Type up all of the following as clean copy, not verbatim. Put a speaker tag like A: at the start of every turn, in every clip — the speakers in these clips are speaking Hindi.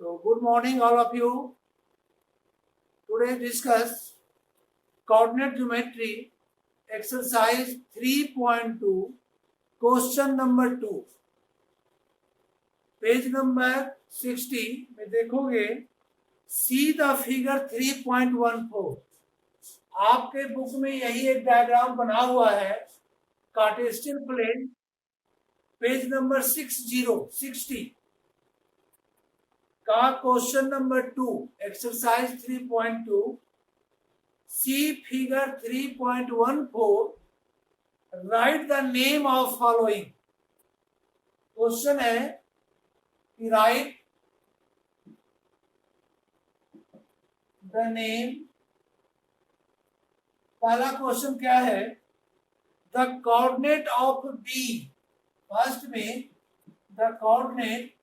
A: So, good morning, all of you. Today, discuss coordinate geometry, exercise 3.2, question number 2. Page number 60 में देखोगे, सी द फिगर 3.14. आपके बुक में यही एक डायग्राम बना हुआ है, कार्टेशियन प्लेन, पेज नंबर 60 का question number 2, exercise 3.2, see figure 3.14, write the name of following. Question है कि राइट द नेम. पहला क्वेश्चन क्या है? The coordinate of B. First में द कोऑर्डिनेट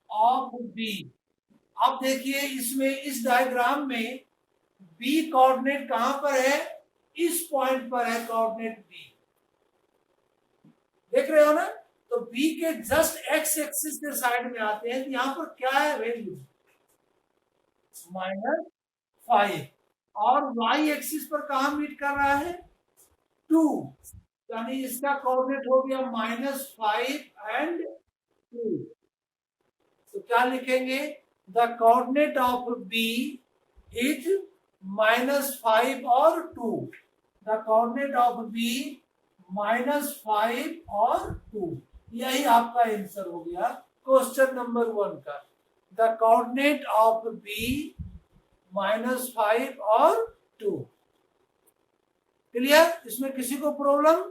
A: ऑफ बी. अब देखिए, इसमें इस डायग्राम में बी कोऑर्डिनेट कहां पर है? इस पॉइंट पर है कोऑर्डिनेट बी. देख रहे हो ना? तो बी के जस्ट एक्स एक्सिस के साइड में आते हैं. तो यहां पर क्या है वैल्यू? -5. और वाई एक्सिस पर कहां मीट कर रहा है? 2. यानी इसका कोऑर्डिनेट हो गया -5 एंड 2. तो क्या लिखेंगे? The coordinate of B is -5 और 2. द कोऑर्डिनेट ऑफ बी -5 और 2. यही आपका आंसर हो गया क्वेश्चन नंबर 1 का. द कोऑर्डिनेट ऑफ बी -5 और 2. क्लियर? इसमें किसी को प्रॉब्लम?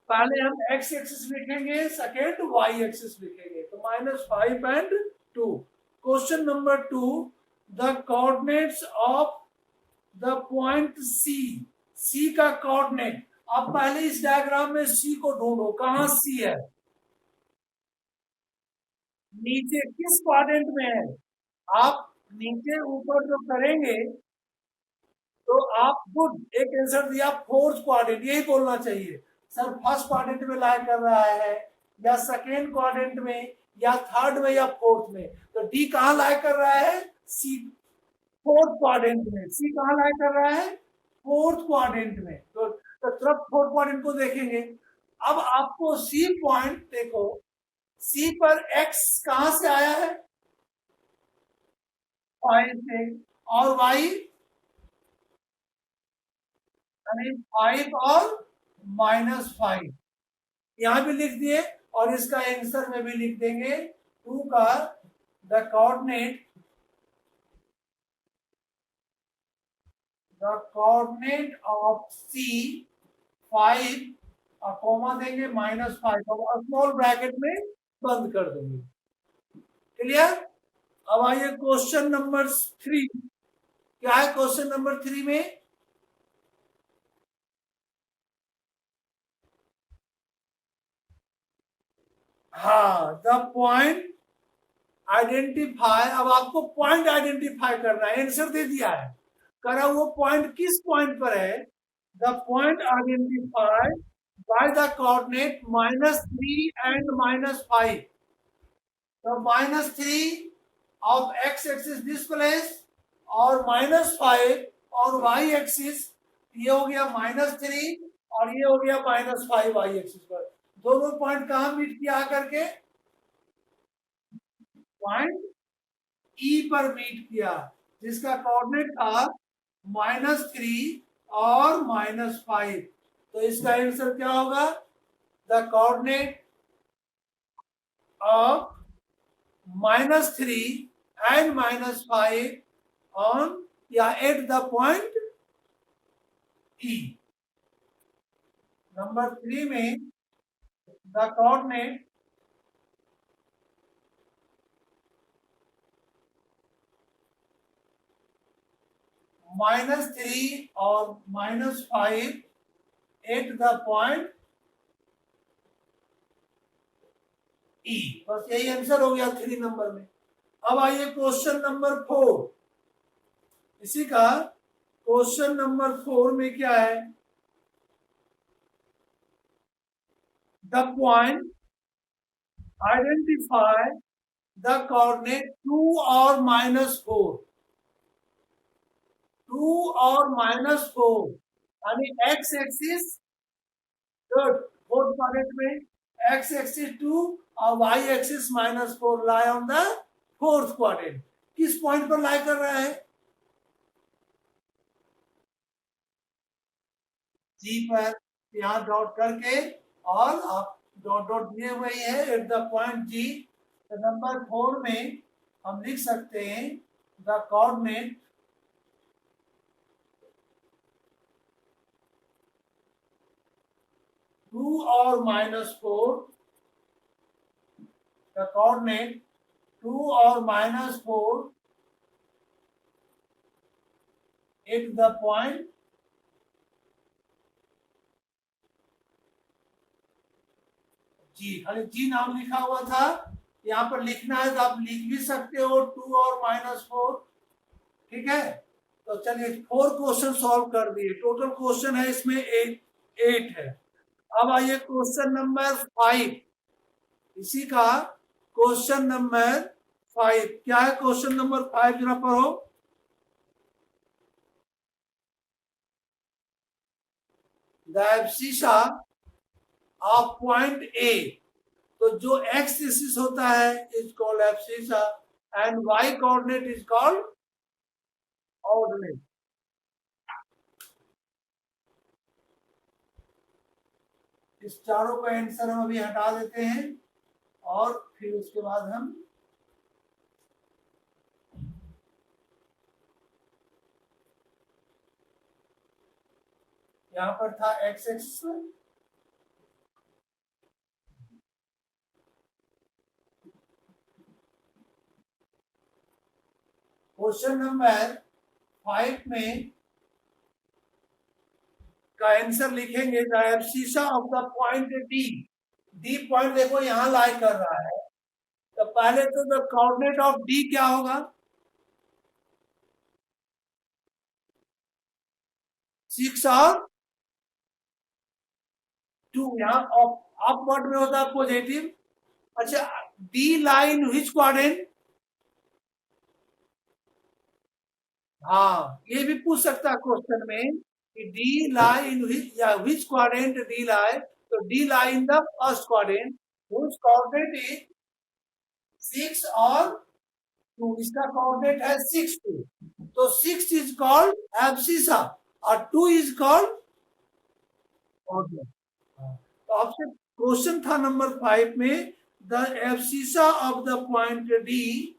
A: पहले हम एक्स एक्सिस लिखेंगे, सेकेंड वाई एक्सिस लिखेंगे. तो -5 and 2. Question number 2, the coordinates of the point C. C का कोऑर्डिनेट. अब पहले इस डायग्राम में सी को ढूंढो. कहां सी है? नीचे किस क्वाड्रेंट में है? आप नीचे ऊपर जो करेंगे तो आप गुड एक आंसर दिया, फोर्थ क्वाड्रेंट. यही बोलना चाहिए. सर फर्स्ट क्वाड्रेंट में लाई कर रहा है या सेकेंड क्वाड्रेंट में या थर्ड में या फोर्थ में? तो डी कहां लाई कर रहा है? सी फोर्थ क्वाड्रेंट में. सी कहां लाई कर रहा है? फोर्थ क्वाड्रेंट में. तो तुरंत फोर्थ क्वाड्रेंट को देखेंगे. अब आपको सी पॉइंट देखो, सी पर एक्स कहां से आया है? 5 से. और वाई 5 और -5 यहां भी लिख दिए. और इसका आंसर में भी लिख देंगे 2 का. द कोऑर्डिनेट ऑफ सी 5 और कॉमा देंगे -5 और स्मॉल ब्रैकेट में बंद कर देंगे. क्लियर? अब आइए क्वेश्चन नंबर 3. क्या है क्वेश्चन नंबर 3 में? हाँ, द पॉइंट आइडेंटिफाई. अब आपको पॉइंट आइडेंटिफाई करना है. आंसर दे दिया है, करा वो पॉइंट किस पॉइंट पर है? The point identify by the coordinate -3 and -5. तो -3 of x axis this place और -5 और वाई एक्सिस. ये हो गया -3 और ये हो गया -5 वाई एक्सिस पर. दोनों पॉइंट कहां मीट किया करके? पॉइंट ई पर मीट किया, जिसका कोऑर्डिनेट था -3 और -5. तो इसका आंसर क्या होगा? The coordinate of -3 and -5 on या at the point E. Number 3 में द कोऑर्डिनेट -3 और -5 एट द पॉइंट ई. बस यही आंसर हो गया 3 नंबर में. अब आइए क्वेश्चन नंबर 4. इसी का क्वेश्चन नंबर 4 में क्या है? The point Identify the coordinate 2 or -4. 2 or -4 यानी x एक्सिस फोर्थ क्वाड्रेंट में x एक्सिस 2 और y axis -4 lie on the fourth quadrant. किस पॉइंट पर लाई कर रहा है? जी पर। यहाँ डॉट करके और आप डॉट डॉट दिए हुए ही है at the point G. Number 4 में हम लिख सकते हैं the coordinate 2 or -4, the coordinate 2 or -4 at the point G। खाली G नाम लिखा हुआ था, यहाँ पर लिखना है तो आप लिख भी सकते हो 2 और -4। ठीक है, तो चलिए 4 क्वेश्चन सॉल्व कर दिए। टोटल क्वेश्चन है इसमें 8 है। अब आइए क्वेश्चन नंबर 5, इसी का क्वेश्चन नंबर 5 क्या है? क्वेश्चन नंबर 5 जरा पढ़ो। The abscissa of point A, तो जो एक्स एक्सिस होता है is called abscissa and Y coordinate is called ordinate. इस चारों का आंसर हम अभी हटा देते हैं और फिर उसके बाद हम यहाँ पर था एक्स एक्सिस में, क्वेश्चन नंबर 5 में का आंसर लिखेंगे the abscissa of the point D. D point देखो यहाँ लाई कर रहा है, तो पहले तो द कोऑर्डिनेट ऑफ डी क्या होगा? 6 और 2। यहाँ अपवर्ड में होता है पॉजिटिव। अच्छा, डी लाइन विच क्वाड्रेंट? हाँ, ये भी पूछ सकता है क्वेश्चन में कि D lie in which quadrant D lie, तो D lie in the first quadrant which coordinate is 6 और 2। इसका कोऑर्डिनेट है 6 2, तो 6 इज कॉल्ड एब्सिसा और 2 इज कॉल्ड कोऑर्डिनेट। तो आपसे क्वेश्चन था नंबर 5 में the abscissa of the point D,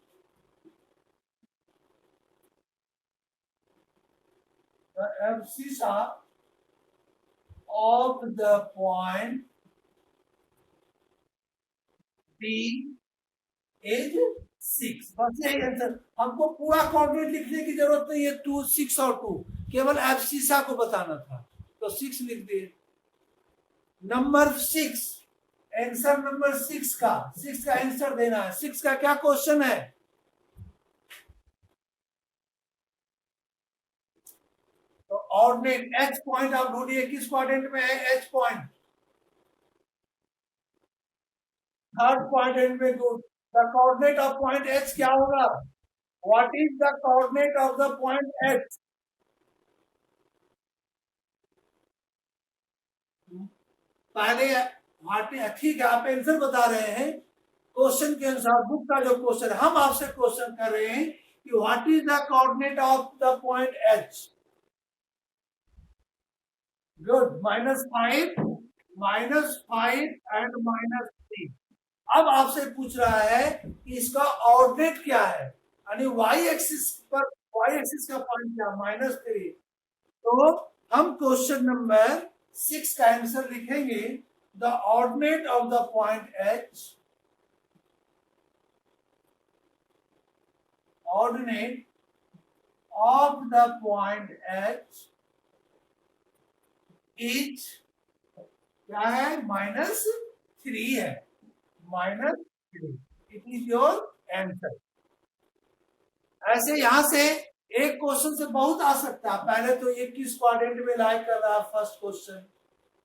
A: the abscissa of the point D is 6। बस यही आंसर। हमको पूरा कोऑर्डिनेट लिखने की जरूरत नहीं है, 2 6 और 2, केवल एब्सिसा को बताना था, तो 6 लिख दिए। नंबर 6, आंसर नंबर 6 का आंसर देना है। 6 का क्या क्वेश्चन है? तो ऑर्डिनेट एच पॉइंट आप ढूंढिए, किस क्वाड्रेंट में है एच पॉइंट? थर्ड क्वाड्रेंट में। Good. The coordinate of point H क्या होगा? What is the coordinate of the point H? पहले ठीक है, आप आंसर बता रहे हैं क्वेश्चन के अनुसार, बुक का जो क्वेश्चन हम आपसे क्वेश्चन कर रहे हैं कि what is the coordinate of the point H? Good, -5 and -3। अब आपसे पूछ रहा है कि इसका ऑर्डिनेट क्या है, यानी वाई एक्सिस पर, वाई एक्सिस का पॉइंट क्या? -3। तो हम क्वेश्चन नंबर 6 का आंसर लिखेंगे the ordinate of the point H, ordinate of the point H is क्या है? -3 है, -3। It is your answer. ऐसे यहां से एक क्वेश्चन से बहुत आ सकता है। पहले तो ये किस क्वाड्रेंट में लाई कर रहा है, फर्स्ट क्वेश्चन।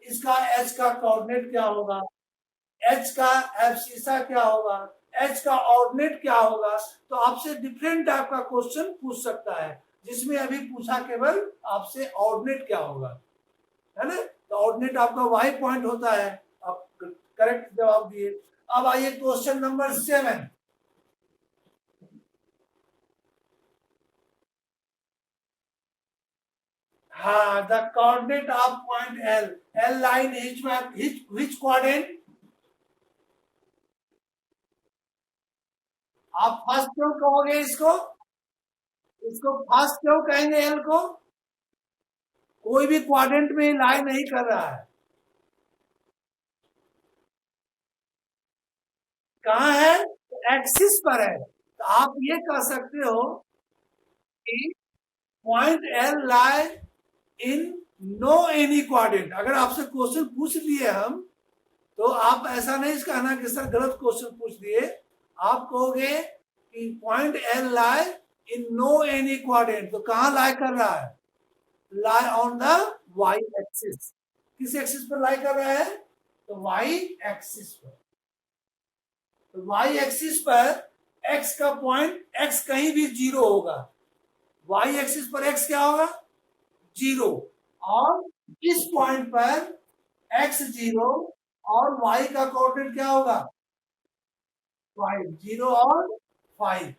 A: इसका एच का कोऑर्डिनेट क्या होगा? एच का एब्सिसा क्या होगा, एच का ऑर्डिनेट क्या होगा। तो आपसे डिफरेंट टाइप का क्वेश्चन पूछ सकता है, जिसमें अभी पूछा केवल आपसे ऑर्डिनेट क्या होगा, है ना। तो ऑर्डिनेट आपका वाई पॉइंट होता है, आप करेक्ट जवाब दिए। अब आइए क्वेश्चन नंबर 7। हाँ, the coordinate of point L, L line which quadrant। आप फर्स्ट क्यों कहोगे इसको, इसको फर्स्ट क्यों कहेंगे एल को, कोई भी क्वाड्रेंट में लाई नहीं कर रहा है। कहाँ है, एक्सिस पर है। तो आप ये कह सकते हो कि point L lie in no any quadrant. अगर आपसे क्वेश्चन पूछ लिए हम, तो आप ऐसा नहीं कहना कि सर गलत क्वेश्चन पूछ दिए। आप कहोगे कि point L lie in no any quadrant. तो कहाँ लाई कर रहा है, lie on the Y axis. किस एक्सिस पर लाई कर रहा है, तो वाई एक्सिस पर। तो वाई एक्सिस पर एक्स का पॉइंट, एक्स कहीं भी जीरो होगा, वाई एक्सिस पर एक्स क्या होगा, जीरो। और इस पॉइंट पर एक्स जीरो और वाई का कोऑर्डिनेट क्या होगा, 5, 0 और 5।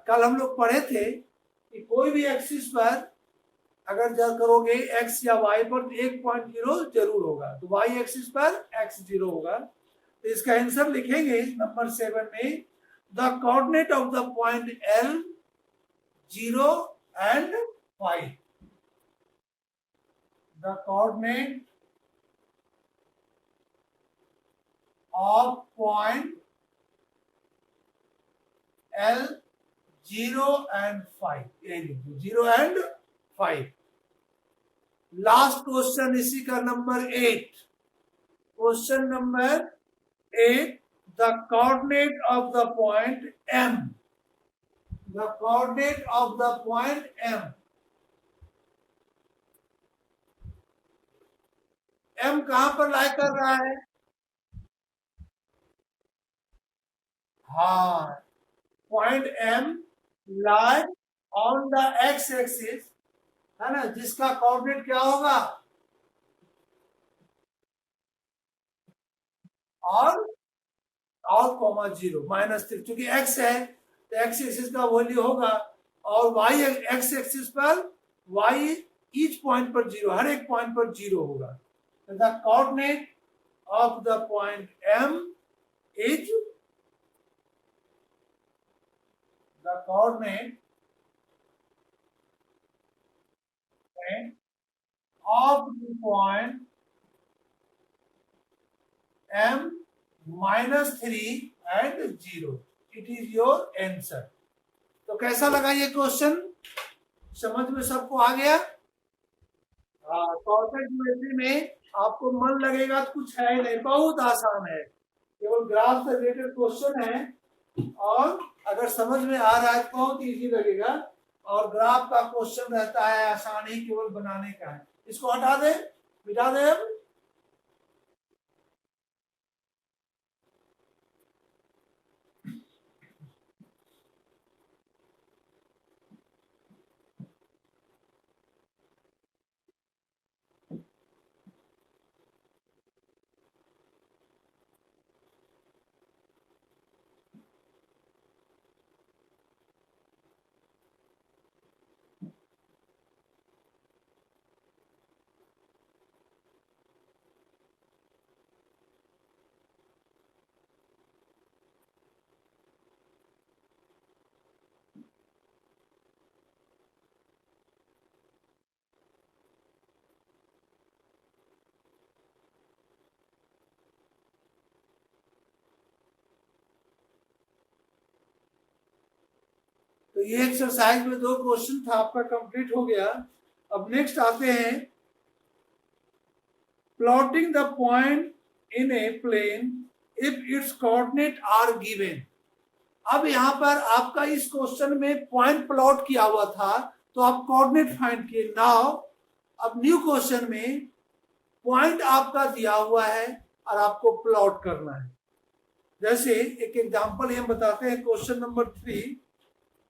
A: कल हम लोग पढ़े थे कि कोई भी एक्सिस पर अगर जब करोगे एक्स या वाई पर, तो 1.0 जरूर होगा। तो वाई एक्सिस पर एक्स जीरो होगा। तो इसका आंसर लिखेंगे नंबर 7 में, the coordinate of the point L 0 and 5। The coordinate of point L 0 and 5, 0 and 5। Last question इसी का number 8। Question number 8, the coordinate of the point M, the coordinate of the point M, M कहां पर लाई कर रहा है, हाँ, point M lie on the x axis, है ना, जिसका कोऑर्डिनेट क्या होगा, और कॉमा 0 -3, क्योंकि एक्स है तो एक्स एक्सिस का वैल्यू होगा। और वाई एक्स एक्सिस पर वाई ईच पॉइंट पर 0, हर एक पॉइंट पर 0 होगा। The coordinate of the point M is, the coordinate of the point M -3 and 0। It is your answer। तो कैसा लगा ये क्वेश्चन, समझ में सबको आ गया। शॉर्टकट ज्योमेट्री में आपको मन लगेगा तो कुछ है नहीं, बहुत आसान है, केवल ग्राफ से रिलेटेड क्वेश्चन है। और अगर समझ में आ रहा है तो बहुत इजी लगेगा। और ग्राफ का क्वेश्चन रहता है, आसान ही केवल बनाने का है। इसको हटा दे, मिटा दे हम। तो ये एक्सरसाइज में 2 क्वेश्चन था, आपका कंप्लीट हो गया। अब नेक्स्ट आते हैं, plotting the point in a plane if its coordinate are given. अब यहां पर आपका इस क्वेश्चन में पॉइंट प्लॉट किया हुआ था, तो आप कोऑर्डिनेट फाइंड किए। नाउ अब न्यू क्वेश्चन में पॉइंट आपका दिया हुआ है, और आपको प्लॉट करना है। जैसे एक एग्जांपल हम बताते हैं, क्वेश्चन नंबर 3,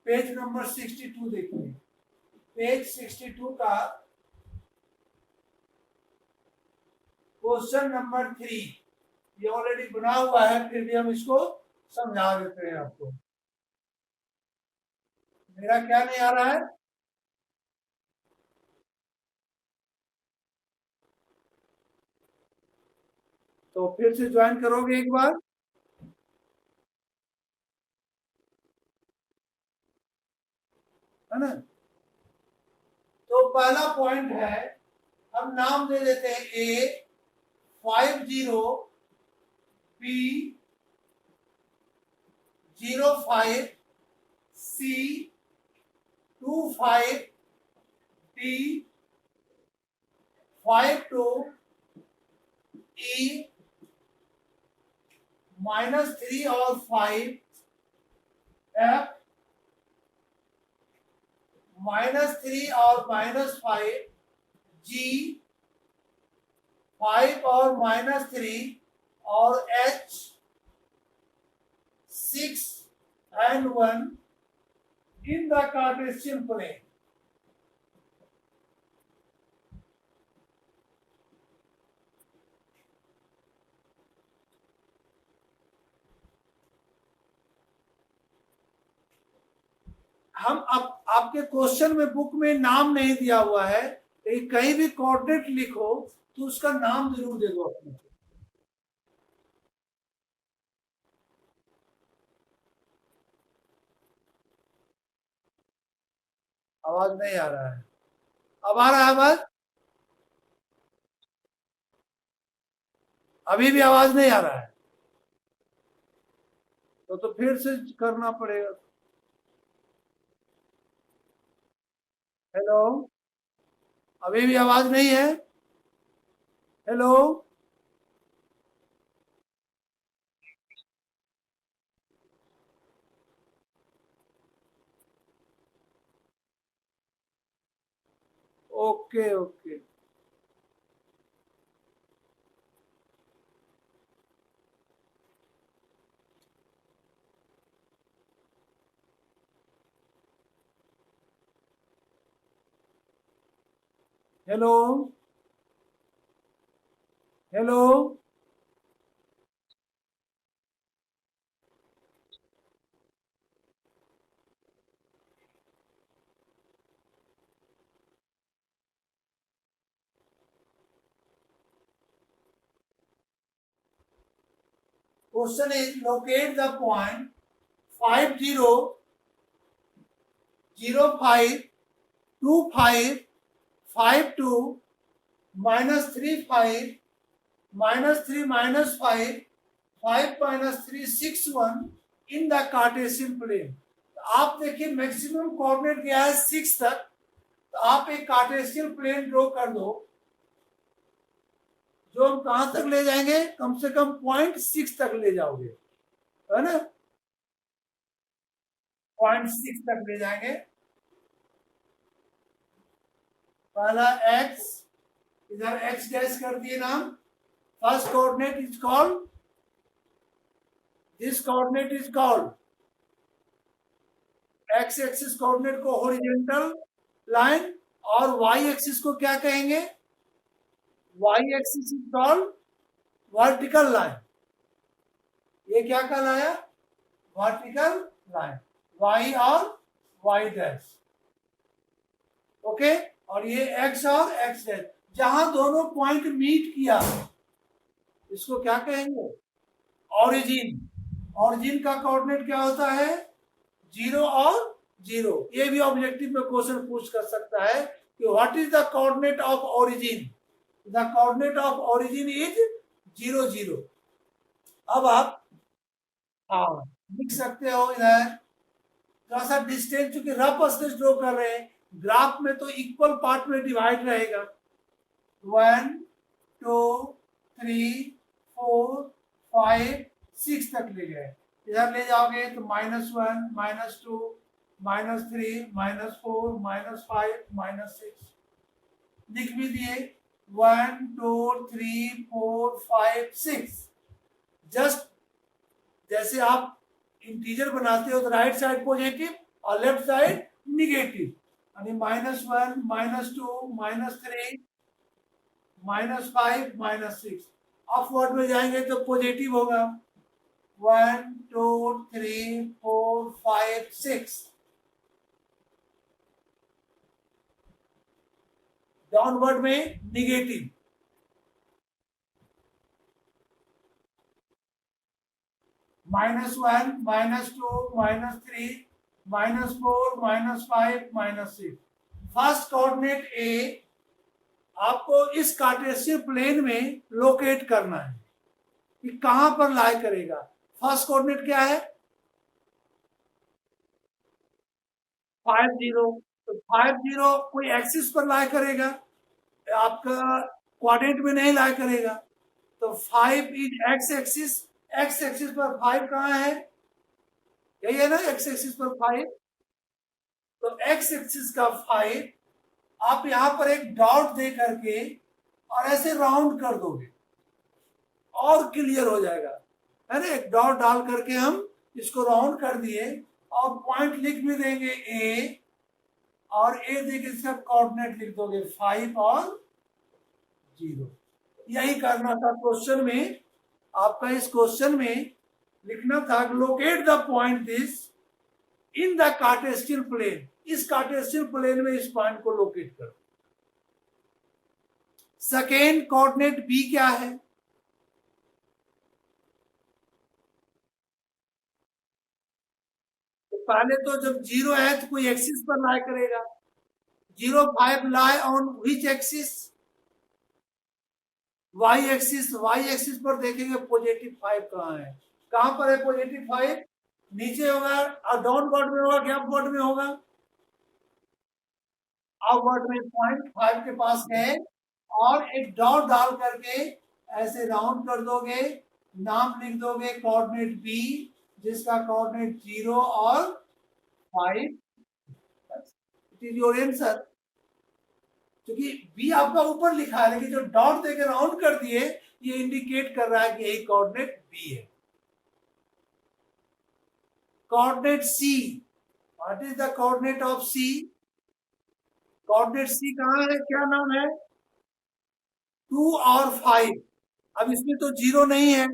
A: पेज नंबर 62 देखिए। पेज 62 का क्वेश्चन नंबर 3, ये ऑलरेडी बना हुआ है, फिर भी हम इसको समझा देते हैं आपको। मेरा क्या नहीं आ रहा है? तो फिर से ज्वाइन करोगे एक बार? है ना? तो पहला पॉइंट है, हम नाम दे देते हैं A 50, B 05, C 25, D 52, E -3 और 5, F -3 और -5, G 5 और -3, और H 6 and 1 in the Cartesian plane. हम अब आपके क्वेश्चन में बुक में नाम नहीं दिया हुआ है, लेकिन कहीं भी कोऑर्डिनेट लिखो तो उसका नाम जरूर दे दो अपने। आवाज नहीं आ रहा है? अब आ रहा है आवाज? अभी भी आवाज नहीं आ रहा है? तो फिर से करना पड़ेगा। हेलो, अभी भी आवाज नहीं है? Hello, okay okay. Hello hello, question is locate the point 50, 05, 25, 52, -35, -3, -5, 5 -3, 6, 1 in the Cartesian plane. आप देखिए मैक्सिमम कोऑर्डिनेट गया है 6 तक, तो आप एक कार्टेशियन प्लेन ड्रॉ कर दो, जो हम कहां तक ले जाएंगे, कम से कम पॉइंट 6 तक ले जाओगे, है ना? पॉइंट 6 तक ले जाएंगे। पहला x, इधर x डैश कर दिए नाम। First coordinate is called, this coordinate is called x axis coordinate को हॉरिजॉन्टल लाइन, और y एक्सिस को क्या कहेंगे? y axis is called vertical line. ये क्या कहलाया? वर्टिकल लाइन, y और y डैश। ओके, और ये x और x डैश, जहां दोनों पॉइंट मीट किया इसको क्या कहेंगे? ओरिजिन। ओरिजिन का कोऑर्डिनेट क्या होता है? 0 और 0। ये भी ऑब्जेक्टिव में क्वेश्चन पूछ कर सकता है कि what is the coordinate of origin? The coordinate of origin is 0, 0। अब आप लिख सकते हो इधर थोड़ा सा डिस्टेंस, चूंकि रफ स्केच ड्रॉ कर रहे हैं, ग्राफ में तो इक्वल पार्ट में डिवाइड रहेगा। 1, 2, 3, 4, 5, 6 तक ले गए। इधर ले जाओगे तो -1, -2, -3, -4, -5, -6 लिख भी दिए। 1 2 3 4 5 6। जस्ट जैसे आप इंटीजर बनाते हो तो राइट साइड पॉजिटिव और लेफ्ट साइड निगेटिव, यानी -1 -2 -3 -5 -6। अपवर्ड में जाएंगे तो पॉजिटिव होगा 1 2 3 4 5 6। डाउनवर्ड में निगेटिव, -1 -2 -3 -4 -5 -6। फर्स्ट कोऑर्डिनेट ए आपको इस कार्टेशियन प्लेन में लोकेट करना है कि कहां पर लाई करेगा। फर्स्ट कोऑर्डिनेट क्या है 50, तो 50 कोई एक्सिस पर लाई करेगा, आपका क्वाड्रेंट में नहीं लाई करेगा। तो 5 is x axis, x axis पर 5 कहाँ है, यही है ना एक्स एक्सिस पर 5। तो एक्स एक्सिस का 5 आप यहां पर एक डॉट दे करके और ऐसे राउंड कर दोगे और क्लियर हो जाएगा, है ना। एक डॉट डाल करके हम इसको राउंड कर दिए और पॉइंट लिख भी देंगे ए, और ए देके इसका कोऑर्डिनेट लिख दोगे 5 और 0। यही करना था क्वेश्चन में, आपका इस क्वेश्चन में लिखना था locate the point this in the Cartesian plane. इस कार्टेशियन प्लेन में इस पॉइंट को लोकेट करो। सेकेंड कोऑर्डिनेट बी क्या है, तो पहले तो जब 0 है तो कोई एक्सिस पर लाई करेगा। 0 5 lie on which axis, Y axis. Y axis पर देखेंगे पॉजिटिव 5 कहाँ है, कहां पर है पॉजिटिव 5, नीचे होगा और डाउनवर्ड में होगा कि अपवर्ड में होगा, अपवर्ड में पॉइंट 5 के पास गए और एक डॉट डाल करके ऐसे राउंड कर दोगे, नाम लिख दोगे कोऑर्डिनेट बी, जिसका कोऑर्डिनेट 0 और 5। It is your answer. क्योंकि बी आपका ऊपर लिखा है लेकिन जो डॉट देकर राउंड कर दिए ये इंडिकेट कर रहा है कि यही कोऑर्डिनेट बी है। Coordinate C, what is the coordinate of C, coordinate C कहां है, क्या नाम है 2 और 5। अब इसमें तो 0 नहीं है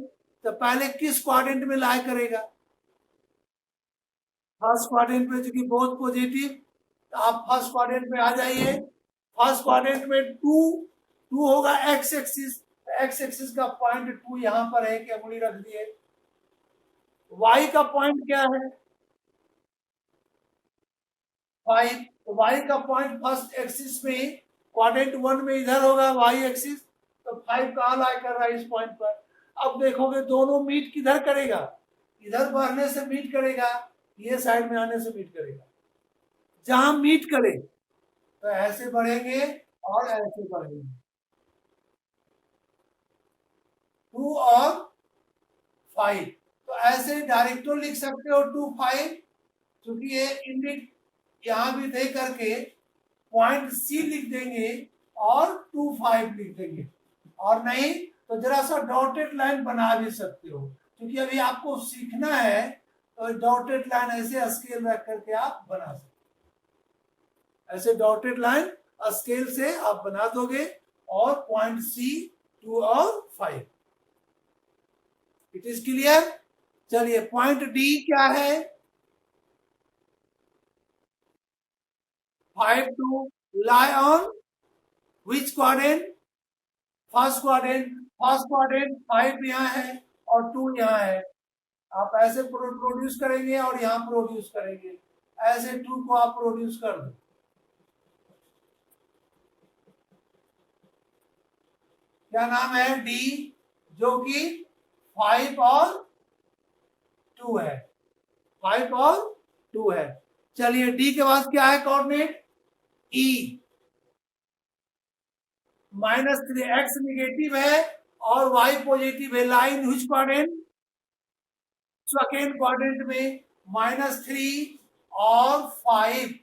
A: तो पहले किस क्वाड्रेंट में लाई करेगा, फर्स्ट क्वाड्रेंट में, क्योंकि बहुत पॉजिटिव। तो आप फर्स्ट क्वाड्रेंट में आ जाइए। फर्स्ट क्वाड्रेंट में 2 2 होगा एक्स एक्सिस, एक्स एक्सिस का पॉइंट 2 यहां पर है कि उंगली रख दिए। वाई का पॉइंट क्या है 5, तो वाई का पॉइंट फर्स्ट एक्सिस में क्वाड्रेंट 1 में इधर होगा वाई एक्सिस, तो 5 कहां लाई कर रहा है इस पॉइंट पर। अब देखोगे दोनों मीट किधर करेगा, इधर बढ़ने से मीट करेगा, ये साइड में आने से मीट करेगा। जहां मीट करे तो ऐसे बढ़ेंगे और ऐसे बढ़ेंगे, 2 और 5। तो ऐसे डायरेक्टो लिख सकते हो 2 5, क्योंकि ये इंडिक यहां भी दे करके पॉइंट सी लिख देंगे और 2 5 लिख देंगे, और नहीं तो जरा सा डॉटेड लाइन बना भी सकते हो, क्योंकि अभी आपको सीखना है। तो डॉटेड लाइन ऐसे स्केल रख करके आप बना सकते हो, ऐसे डॉटेड लाइन स्केल से आप बना दोगे और पॉइंट सी 2 और 5। It is clear. चलिए पॉइंट डी क्या है, 5 two lie on which quadrant, first quadrant. First quadrant 5 यहाँ है और 2 यहाँ है, आप ऐसे प्रोड्यूस करेंगे और यहाँ प्रोड्यूस करेंगे, ऐसे 2 को आप प्रोड्यूस कर दो। क्या नाम है डी, जो कि 5 और 2 है, 5 और 2 है। चलिए डी के बाद क्या है कोऑर्डिनेट ई, -3 एक्स निगेटिव है और वाई पॉजिटिव है, line which quadrant, second quadrant में -3 और 5,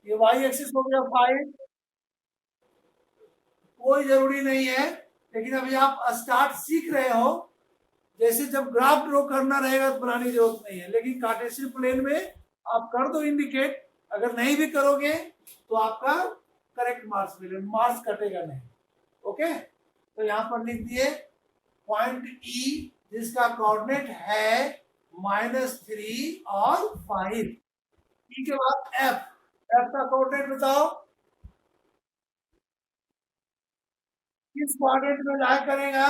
A: ये वाई एक्सिस हो गया 5 कोई जरूरी नहीं है, लेकिन अभी आप स्टार्ट सीख रहे हो, जैसे जब ग्राफ ड्रॉ करना रहेगा तो बनाने की जरूरत नहीं है, लेकिन कार्टेशियन प्लेन में आप कर दो इंडिकेट, अगर नहीं भी करोगे तो आपका करेक्ट मार्क्स मिलेगा, मार्क्स कटेगा नहीं। ओके, तो यहां पर लिख दिए पॉइंट ई जिसका कोऑर्डिनेट है -3 और 5। ई के बाद एफ, एफ का कोऑर्डिनेट बताओ, किस कोऑर्डिनेट में लाई करेगा?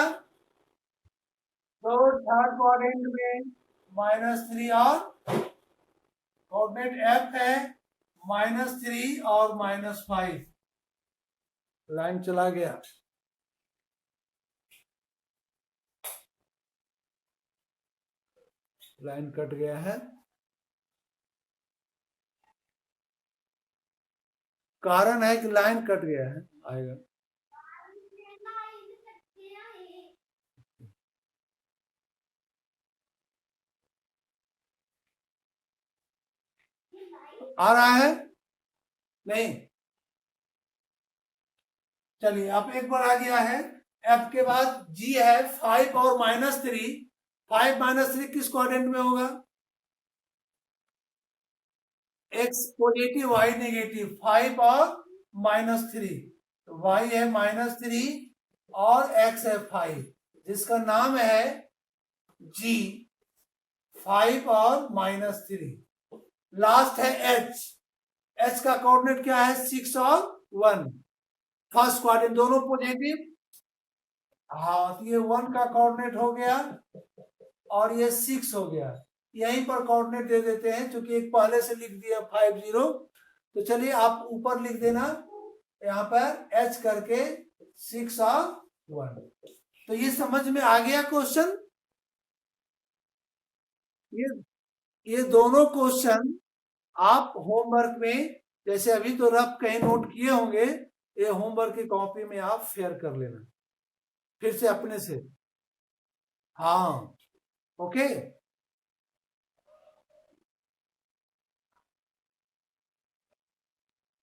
A: तो थर्ड क्वाड्रेंट में -3 और कोऑर्डिनेट एफ है -3 और -5। लाइन चला गया, लाइन कट गया है, कारण है कि लाइन कट गया है, आएगा। आ रहा है नहीं? चलिए, अब एक बार आ गया है। एफ के बाद जी है 5 और -3। 5 -3 किस क्वाड्रेंट में होगा? एक्स पॉजिटिव वाई नेगेटिव, 5 और -3, तो वाई है -3 और एक्स है 5, जिसका नाम है जी, 5 और -3। लास्ट है एच, एच का कोऑर्डिनेट क्या है? 6 और 1। फर्स्ट क्वाड्रेंट दोनों पॉजिटिव, हाँ, तो ये 1 का कोऑर्डिनेट हो गया और ये 6 हो गया। यहीं पर कोऑर्डिनेट दे देते हैं, क्योंकि एक पहले से लिख दिया 50। तो चलिए आप ऊपर लिख देना यहाँ पर एच करके 6 और 1। तो ये समझ में आ गया क्वेश्चन। ये दोनों क्वेश्चन आप होमवर्क में, जैसे अभी तो रफ कहीं नोट किए होंगे, ये होमवर्क की कॉपी में आप शेयर कर लेना फिर से अपने से। हाँ, ओके।